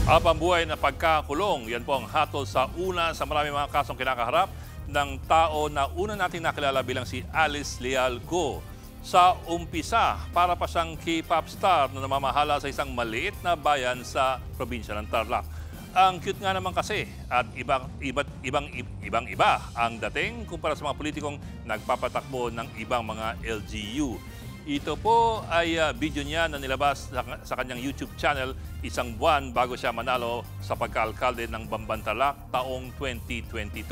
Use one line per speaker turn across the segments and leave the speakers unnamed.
Pambuhay na pagkakulong, yan po ang hatol sa una sa maraming mga kasong kinakaharap ng tao na una nating nakilala bilang si Alice Leal Go. Sa umpisa, para pa siyang K-pop star na namamahala sa isang maliit na bayan sa probinsya ng Tarlac. Ang cute nga naman kasi at ibang-iba ang dating kumpara sa mga politikong nagpapatakbo ng ibang mga LGU. Ito po ay video niya na nilabas sa kanyang YouTube channel isang buwan bago siya manalo sa pagka-alkalde ng Bamban-Tarlac taong 2022.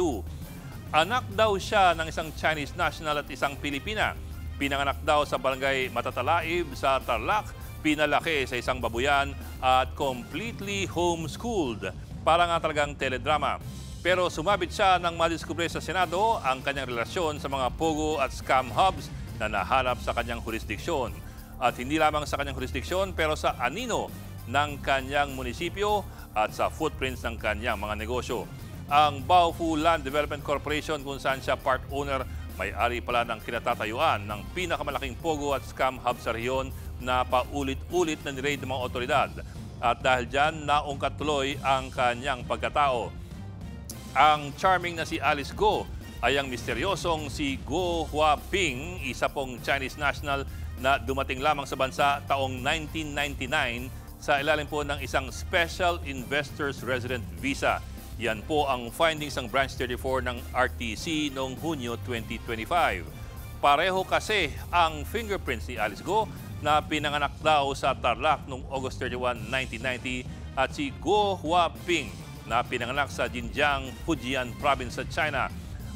Anak daw siya ng isang Chinese national at isang Pilipina. Pinanganak daw sa barangay Matatalaib sa Tarlac, pinalaki sa isang babuyan at completely homeschooled. Para nga talagang teledrama. Pero sumabit siya nang madiskubre sa Senado ang kanyang relasyon sa mga pogo at scam hubs na nahanap sa kanyang jurisdiksyon. At hindi lamang sa kanyang jurisdiksyon pero sa anino ng kanyang munisipyo at sa footprints ng kanyang mga negosyo. Ang Baofu Land Development Corporation kung saan siya part owner, may-ari pala ng kinatatayuan ng pinakamalaking pogo at scam hub sa rehiyon na paulit-ulit na niraid ng mga otoridad. At dahil dyan, naungkat tuloy ang kanyang pagkatao. Ang charming na si Alice Go ay ang misteryosong si Guo Huaping, isa pong Chinese national na dumating lamang sa bansa taong 1999 sa ilalim po ng isang Special Investors Resident Visa. Yan po ang findings ng Branch 34 ng RTC noong Hunyo 2025. Pareho kasi ang fingerprints ni Alice Go na pinanganak daw sa Tarlac noong August 31, 1990 at si Guo Huaping na pinanganak sa Jinjiang, Fujian Province sa China.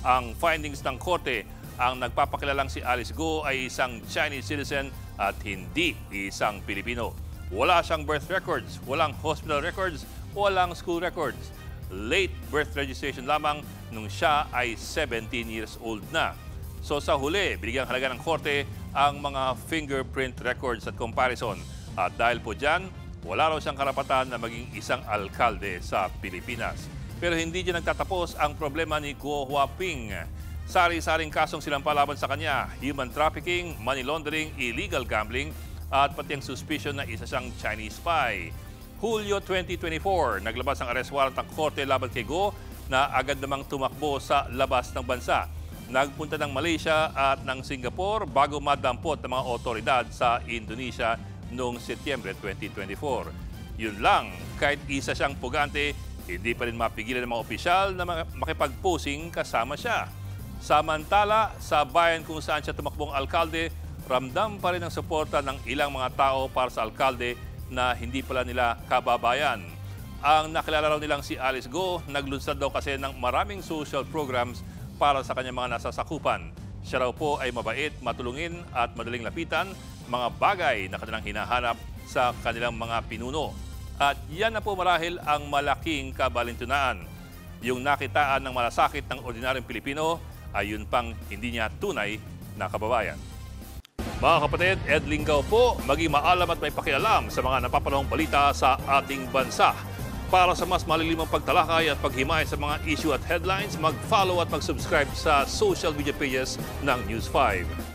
Ang findings ng korte, ang nagpapakilalang si Alice Go ay isang Chinese citizen at hindi isang Pilipino. Wala siyang birth records, walang hospital records, walang school records. Late birth registration lamang nung siya ay 17 years old na. So sa huli, binigyang halaga ng korte ang mga fingerprint records at comparison. At dahil po dyan, wala raw siyang karapatan na maging isang alkalde sa Pilipinas. Pero hindi dyan nagtatapos ang problema ni Guo Huaping. Sari-saring kasong silang palaban sa kanya, human trafficking, money laundering, illegal gambling, at pati ang suspicion na isa siyang Chinese spy. Hulyo 2024, naglabas ang arrest warrant ng korte laban kay Go na agad namang tumakbo sa labas ng bansa. Nagpunta ng Malaysia at ng Singapore bago madampot ng mga otoridad sa Indonesia noong Setyembre 2024. Yun lang, kahit isa siyang pugante, hindi pa rin mapigilan ng mga opisyal na makipag-posing kasama siya. Samantala, sa bayan kung saan siya tumakbong alkalde, ramdam pa rin ang suporta ng ilang mga tao para sa alkalde na hindi pala nila kababayan. Ang nakilala raw nilang si Alice Go, naglunsad daw kasi ng maraming social programs para sa kanyang mga nasasakupan. Siya raw po ay mabait, matulungin at madaling lapitan, mga bagay na kanilang hinahanap sa kanilang mga pinuno. At yan na po marahil ang malaking kabalintunaan. Yung nakitaan ng malasakit ng ordinaryong Pilipino ay yun pang hindi niya tunay na kababayan. Mga kapatid, Ed Lingaw po, maging maalam at may pakialam sa mga napapanahong balita sa ating bansa. Para sa mas malilimang pagtalakay at paghimay sa mga issue at headlines, mag-follow at mag-subscribe sa social media pages ng News 5.